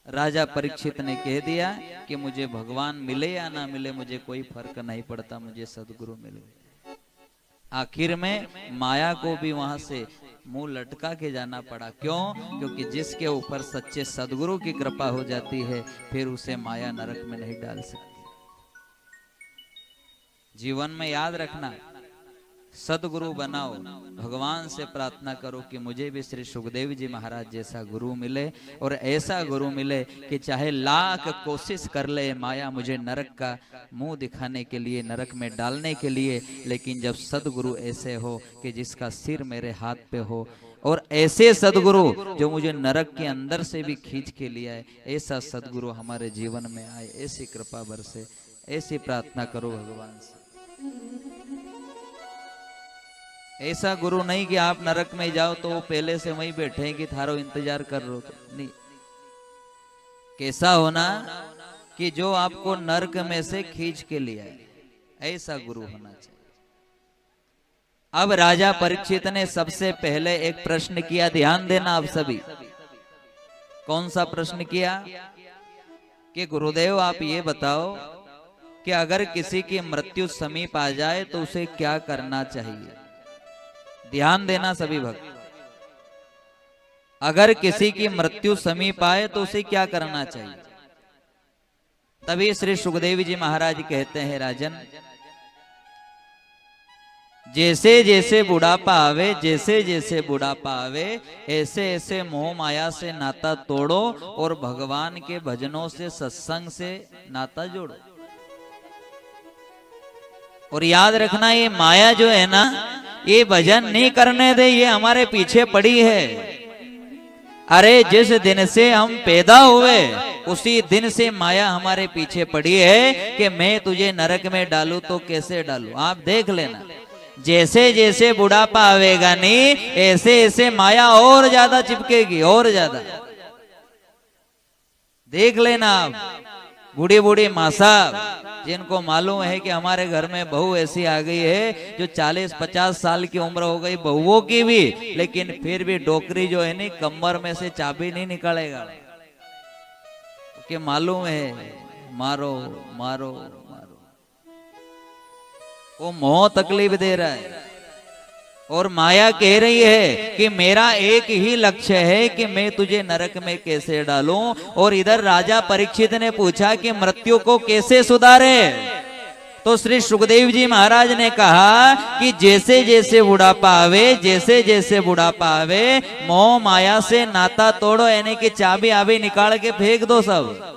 राजा परीक्षित ने कह दिया कि मुझे भगवान मिले या ना मिले मुझे कोई फर्क नहीं पड़ता, मुझे सदगुरु मिले। आखिर में माया को भी वहां से मुंह लटका के जाना पड़ा। क्यों? क्योंकि जिसके ऊपर सच्चे सदगुरु की कृपा हो जाती है फिर उसे माया नरक में नहीं डाल सकती। जीवन में याद रखना, सदगुरु बनाओ, भगवान से प्रार्थना करो कि मुझे भी श्री सुखदेव जी महाराज जैसा गुरु मिले, और ऐसा गुरु मिले कि चाहे लाख कोशिश कर ले माया मुझे नरक का मुंह दिखाने के लिए, नरक में डालने के लिए, लेकिन जब सदगुरु ऐसे हो कि जिसका सिर मेरे हाथ पे हो, और ऐसे सदगुरु जो मुझे नरक के अंदर से भी खींच के लिए आए, ऐसा सदगुरु हमारे जीवन में आए, ऐसी कृपा बरसे, ऐसी प्रार्थना करो भगवान से। ऐसा गुरु नहीं कि आप नरक में जाओ तो वो पहले से वहीं बैठे हैं कि थारो इंतजार कर रहे हो, तो नहीं। कैसा होना कि जो आपको नरक में से खींच के लिया है, ऐसा गुरु होना चाहिए। अब राजा परीक्षित ने सबसे पहले एक प्रश्न किया, ध्यान देना आप सभी। कौन सा प्रश्न किया? कि गुरुदेव आप ये बताओ कि अगर किसी की मृत्यु समीप आ जाए तो उसे क्या करना चाहिए? ध्यान देना सभी भक्त। अगर किसी की मृत्यु समीप आए तो उसे क्या करना चाहिए? तभी श्री सुखदेव जी महाराज कहते हैं, राजन जैसे जैसे बुढ़ापा आवे, जैसे जैसे बुढ़ापा आवे, ऐसे ऐसे मोह माया से नाता तोड़ो और भगवान के भजनों से, सत्संग से नाता जोड़ो। और याद रखना, ये माया जो है ना, ये भजन नहीं करने दे, ये हमारे पीछे पड़ी है। अरे जिस दिन से हम पैदा हुए उसी दिन से माया हमारे पीछे पड़ी है कि मैं तुझे नरक में डालूं तो कैसे डालूं। आप देख लेना, जैसे जैसे बुढ़ापा आवेगा नहीं, ऐसे ऐसे माया और ज्यादा चिपकेगी, और ज्यादा। देख लेना आप, बूढ़ी बूढ़ी माँ साहब जिनको मालूम है कि हमारे घर में बहू ऐसी आ गई है जो 40-50 साल की उम्र हो गई बहुओं की भी, लेकिन फिर भी डोकरी जो है नहीं, कमर में से चाबी नहीं निकालेगा, कि मालूम है मारो मारो मारो। वो मोह तकलीफ दे रहा है, और माया कह रही है कि मेरा एक ही लक्ष्य है कि मैं तुझे नरक में कैसे डालूं। और इधर राजा परीक्षित ने पूछा कि मृत्यु को कैसे सुधारे, तो श्री सुखदेव जी महाराज ने कहा कि जैसे जैसे बुढ़ापा आवे, जैसे जैसे बुढ़ापा आवे, मोह माया से नाता तोड़ो, यानी कि चाबी आबी निकाल के फेंक दो सब।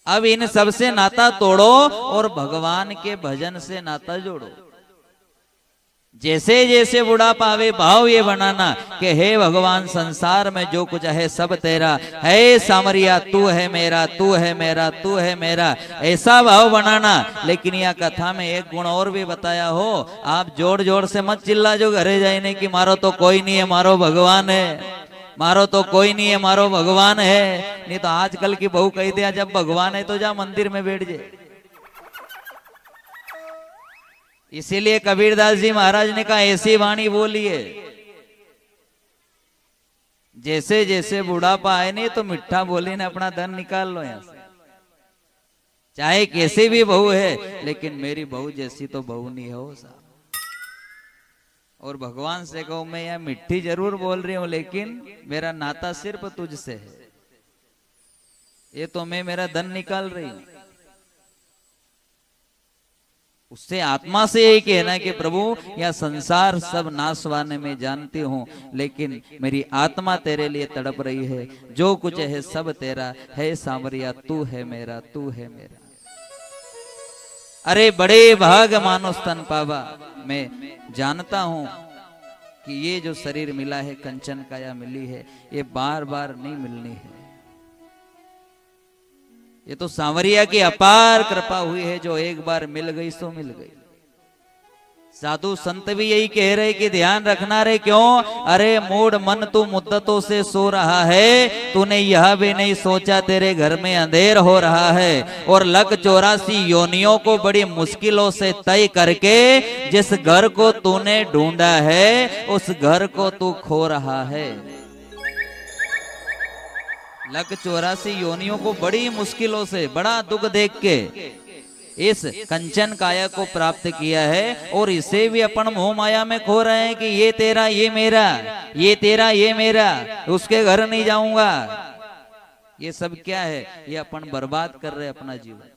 अब इन सबसे नाता तोड़ो और भगवान के भजन से नाता जोड़ो। जैसे जैसे बुढ़ापा आवे, भाव ये बनाना कि हे भगवान, संसार में जो कुछ है सब तेरा है, सामरिया तू है मेरा, तू है मेरा, तू है मेरा, ऐसा भाव बनाना। लेकिन यह कथा में एक गुण और भी बताया हो, आप जोर जोर से मत चिल्ला जो घरे जाने की मारो तो कोई नहीं है, मारो भगवान है, मारो तो कोई नहीं है, मारो भगवान है। नहीं तो आजकल की बहू कह दिया जब भगवान है तो जा मंदिर में बैठ जाए। इसीलिए कबीरदास जी महाराज ने कहा ऐसी वाणी बोलिए, जैसे जैसे बुढ़ापा आए नहीं तो मिठा बोली ने अपना धन निकाल लो यहां से। चाहे कैसी भी बहू है, लेकिन मेरी बहू जैसी तो बहू नहीं हो साहब। और भगवान से कहूं मैं यह मिट्टी जरूर बोल रही हूं, लेकिन मेरा नाता सिर्फ तुझसे है, ये तो मैं मेरा धन निकाल रही हूं। उससे आत्मा से यही कहना कि प्रभु यह संसार सब नाशवाने में जानती हूं, लेकिन मेरी आत्मा तेरे लिए तड़प रही है, जो कुछ है सब तेरा है, सामरिया तू है मेरा, तू है मेरा। अरे बड़े भाग मानो स्तन पावा। मैं जानता हूं कि ये जो शरीर मिला है, कंचन काया मिली है, ये बार बार नहीं मिलनी है। ये तो सांवरिया की अपार कृपा हुई है, जो एक बार मिल गई सो मिल गई। साधु संत भी यही कह रहे कि ध्यान रखना रे। क्यों? अरे मूड मन तू मुद्दतों से सो रहा है, तूने यह भी नहीं सोचा तेरे घर में अंधेर हो रहा है, और लग 84 योनियों को बड़ी मुश्किलों से तय करके जिस घर को तूने ढूंढा है उस घर को तू खो रहा है। लक 84 योनियों को बड़ी मुश्किलों से, बड़ा दुख देख के इस कंचन काया को प्राप्त किया है, और इसे भी अपन मोह माया में खो रहे हैं कि ये तेरा ये मेरा, ये तेरा ये मेरा, उसके घर नहीं जाऊंगा। ये सब क्या है? ये अपन बर्बाद कर रहे अपना जीवन।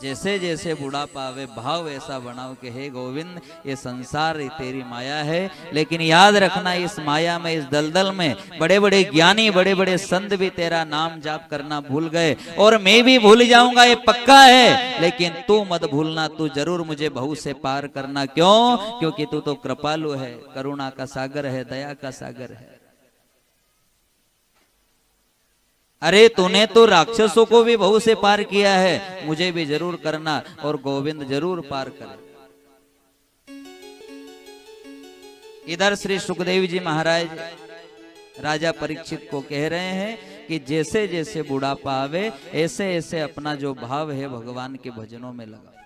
जैसे जैसे बुढ़ापा आवे भाव ऐसा बनाओ कि हे गोविंद, ये संसार ये तेरी माया है, लेकिन याद रखना इस माया में, इस दलदल में बड़े बड़े ज्ञानी, बड़े बड़े संत भी तेरा नाम जाप करना भूल गए, और मैं भी भूल जाऊंगा ये पक्का है, लेकिन तू मत भूलना, तू जरूर मुझे बहु से पार करना। क्यों? क्योंकि तू तो कृपालु है, करुणा का सागर है, दया का सागर है। अरे तूने तो राक्षसों को भी बहु से पार किया है, मुझे भी जरूर करना, और गोविंद जरूर पार करे। इधर श्री सुखदेव जी महाराज राजा परीक्षित को कह रहे हैं कि जैसे जैसे बुढ़ापा आवे, ऐसे ऐसे अपना जो भाव है भगवान के भजनों में लगा।